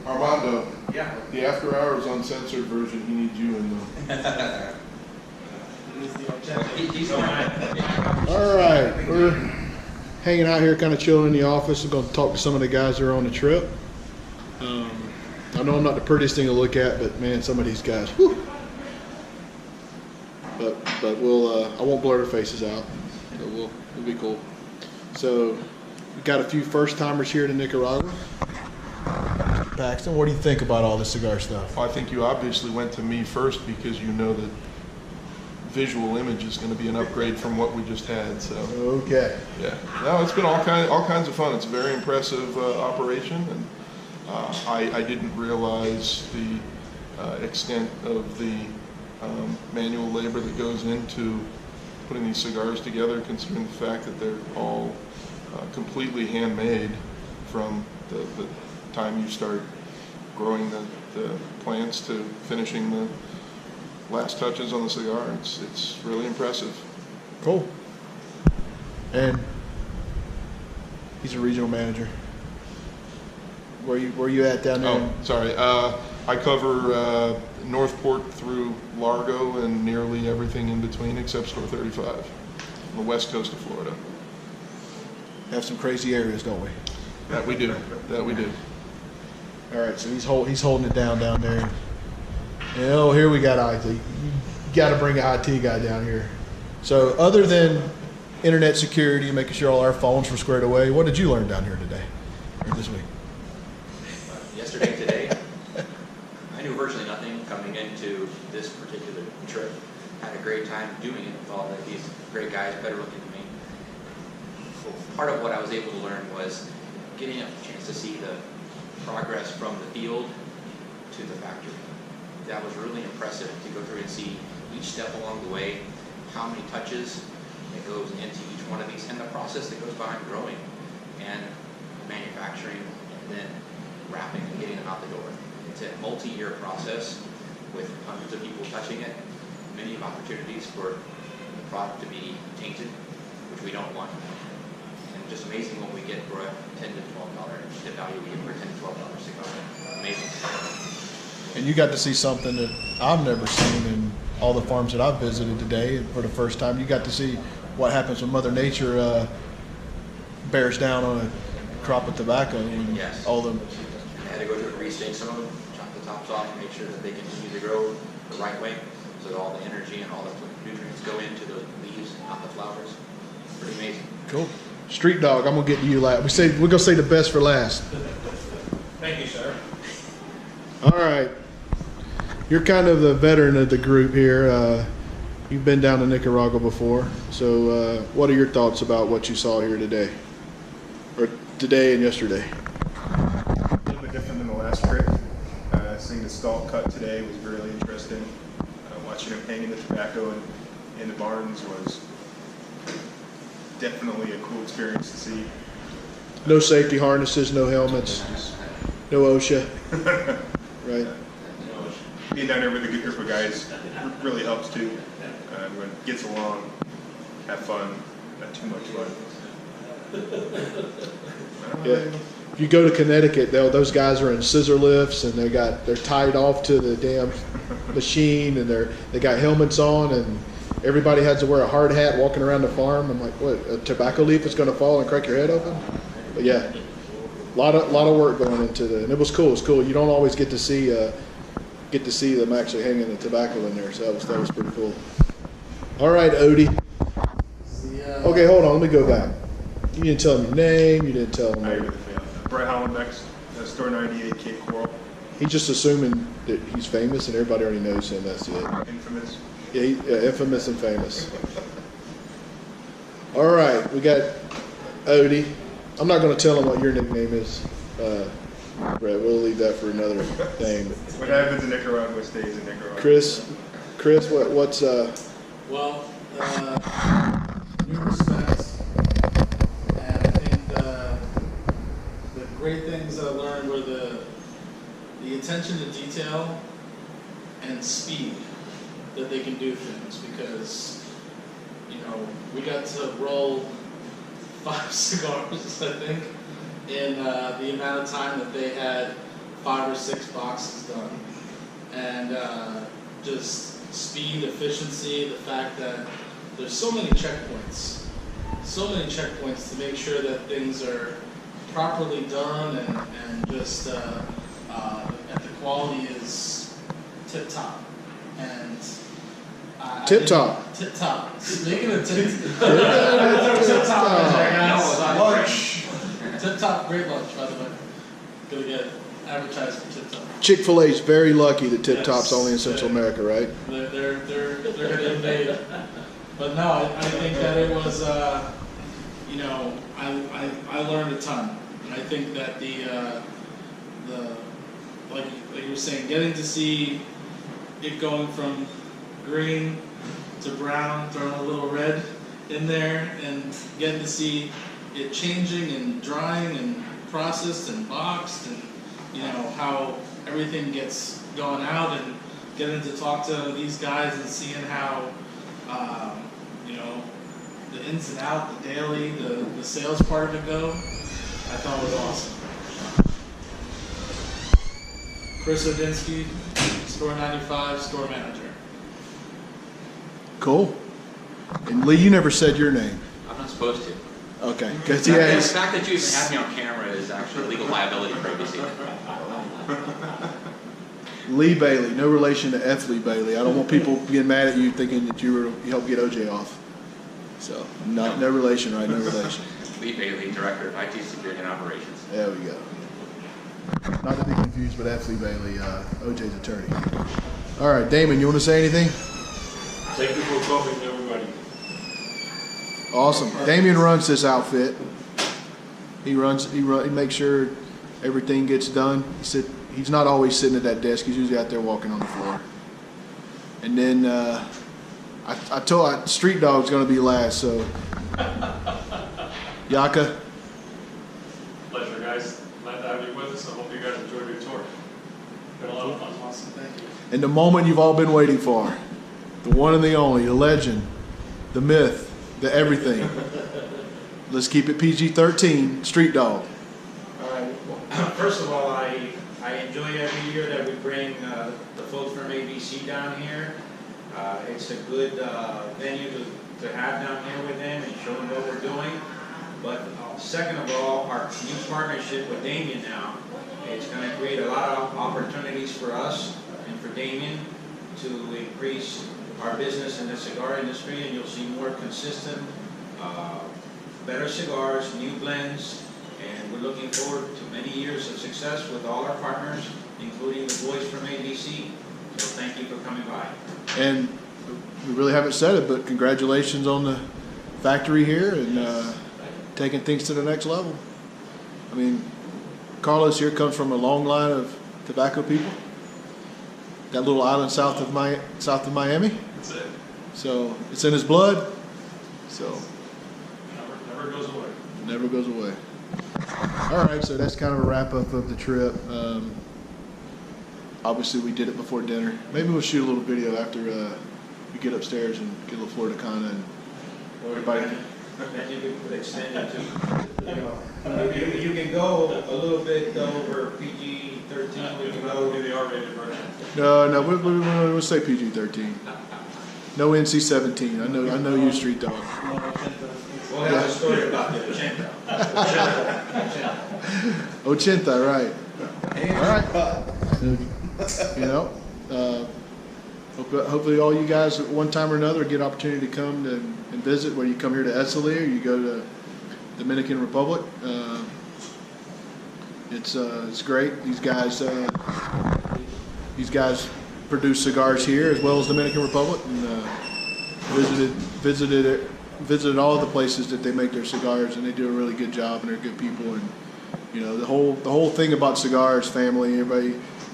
Armando. Yeah. The after hours uncensored version. He needs you in the. All right, we're hanging out here, kind of chilling in the office. We're going to talk to some of the guys that are on the trip. I know I'm not the prettiest thing to look at, but man, some of these guys, whew. But we'll I won't blur their faces out. So we'll be cool. So we got a few first timers here to Nicaragua. Mr. Paxton, what do you think about all this cigar stuff? I think you obviously went to me first because you know that visual image is going to be an upgrade from what we just had. So Okay. yeah, no, it's been all kinds of fun. It's a very impressive operation, and I didn't realize the extent of the manual labor that goes into putting these cigars together, considering the fact that they're all completely handmade from the time you start growing the plants to finishing the last touches on the cigar. It's really impressive. Cool. And he's a regional manager. Where you at down there? Oh, sorry. I cover Northport through Largo and nearly everything in between except Store 35 on the west coast of Florida. Have some crazy areas, don't we? That we do. That we do. All right, so he's holding it down there. And, oh, here we got IT. You got to bring a IT guy down here. So other than internet security, making sure all our phones were squared away, what did you learn down here today or this week? Yesterday, today, I knew virtually nothing coming into this particular trip. Had a great time doing it with all of these great guys, better looking than me. Part of what I was able to learn was getting a chance to see the progress from the field to the factory. That was really impressive to go through and see each step along the way, how many touches that goes into each one of these, and the process that goes behind growing and manufacturing and then wrapping and getting them out the door. It's a multi-year process with hundreds of people touching it, many opportunities for the product to be tainted, which we don't want. And just amazing what we get for a $10 to $12, the value we get for a $10 to $12 cigar. Amazing. And you got to see something that I've never seen in all the farms that I've visited today for the first time. You got to see what happens when Mother Nature bears down on a crop of tobacco. And yes. All the. I had to go through and re-stake some of them, chop the tops off, and make sure that they continue to grow the right way, so that all the energy and all the nutrients go into the leaves, not the flowers. Pretty amazing. Cool. Street Dog, I'm gonna get to you last. We're gonna say the best for last. Thank you, sir. All right. You're kind of the veteran of the group here. You've been down to Nicaragua before. So what are your thoughts about what you saw here today? Or today and yesterday? A little bit different than the last trip. Seeing the stalk cut today was really interesting. Watching them hanging the tobacco in the barns was definitely a cool experience to see. No safety harnesses, no helmets, no OSHA. Right. Being down there with a good group of guys really helps too. When it gets along, have fun, not too much fun. Yeah. If you go to Connecticut, those guys are in scissor lifts and they're tied off to the damn machine and they got helmets on and everybody has to wear a hard hat walking around the farm. I'm like, what? A tobacco leaf is going to fall and crack your head open? But yeah, a lot of work going into and it was cool. It's cool. You don't always get to see them actually hanging the tobacco in there, so that was pretty cool. All right, Odie. Okay, hold on. Let me go back. You didn't tell him your name. You didn't tell him. Brett Hollenbeck's Store 98 Cape Coral. He's just assuming that he's famous and everybody already knows him. That's it. Infamous. Yeah, infamous and famous. All right, we got Odie. I'm not going to tell him what your nickname is, Brett. We'll leave that for another thing. What happens in Nicaragua stays in Nicaragua. Chris, what's Well, new respects, and I think the great things that I learned were the attention to detail and speed that they can do things, because we got to roll 5 cigars, I think, in the amount of time that they had 5 or 6 boxes done. And just speed, efficiency, the fact that there's so many checkpoints to make sure that things are properly done and just that the quality is tip top. And Tip top. Tip top. Speaking of tip Lunch. Tip top, great lunch, by the way. Gonna get advertised for Tip Top. Chick-fil-A is very lucky that Tip Yes. Top's only in Central America, right? They're gonna invade. But no, I think that it was, you know, I learned a ton. And I think that the like you were saying, getting to see it going from green to brown, throwing a little red in there, and getting to see it changing and drying and processed and boxed, and you know how everything gets going out, and getting to talk to these guys and seeing how you know the ins and outs, the daily, the sales part of it go, I thought was awesome. Chris Odinsky, Store 95, store manager. Cool. And Lee, you never said your name. I'm not supposed to. Okay. 'Cause, The yeah, fact that you even have me on camera is actually legal liability for ABC. Lee Bailey, no relation to F. Lee Bailey. I don't want people getting mad at you thinking that you helped get OJ off. So, no relation, right? No relation. Lee Bailey, Director of IT Security and Operations. There we go. Not to be confused with F. Lee Bailey, OJ's attorney. All right, Damon, you want to say anything? Thank you for coming, everybody. Awesome. Damien runs this outfit. He makes sure everything gets done. He's not always sitting at that desk. He's usually out there walking on the floor. And then I told Street Dog's going to be last, so Yaka. Pleasure, guys. Glad to have you with us. I hope you guys enjoyed your tour. Been a lot of fun. Awesome, thank you. And the moment you've all been waiting for, the one and the only, the legend, the myth, the everything. Let's keep it PG-13, Street Dog. All right. Well, first of all, I enjoy every year that we bring the folks from ABC down here. It's a good venue to have down here with them and show them what we're doing. But second of all, our new partnership with Damien now, it's going to create a lot of opportunities for us and for Damien to increase our business in the cigar industry, and you'll see more consistent, better cigars, new blends, and we're looking forward to many years of success with all our partners, including the boys from ABC. So thank you for coming by. And we really haven't said it, but congratulations on the factory here and taking things to the next level. I mean, Carlos here comes from a long line of tobacco people. That little island south of Miami. That's it. So it's in his blood. So Never goes away. never goes away. All right, so that's kind of a wrap up of the trip. Obviously, we did it before dinner. Maybe we'll shoot a little video after we get upstairs and get a little Florida Cana and everybody. Then you can extend it to, you can go a little bit over PG-13. We can That'll go. be the R-rated version. No, we'll say PG-13. No NC-17. I know you, Street Dog. We'll have a story about the Ochenta. Ochenta, right? All right. You know, hopefully all you guys at one time or another get opportunity to come and visit. Whether you come here to Esteli or you go to Dominican Republic, it's great. These guys produce cigars here as well as Dominican Republic, and visited all of the places that they make their cigars, and they do a really good job, and they're good people. And you know, the whole thing about cigars, family.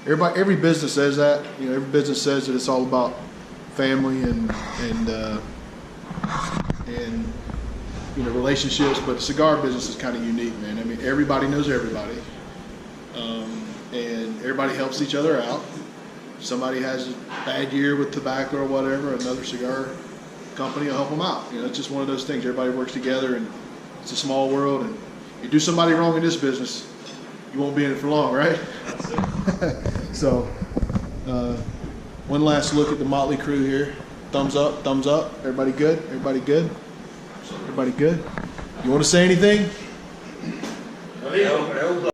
Every business says that. You know, every business says that it's all about family and you know, relationships. But the cigar business is kind of unique, man. I mean, everybody knows everybody, and everybody helps each other out. If somebody has a bad year with tobacco or whatever, another cigar company will help them out. You know, it's just one of those things. Everybody works together, and it's a small world. And You do somebody wrong in this business, you won't be in it for long, right? So, one last look at the motley crew here. Thumbs up, thumbs up. Everybody good? Everybody good? Everybody good? You want to say anything?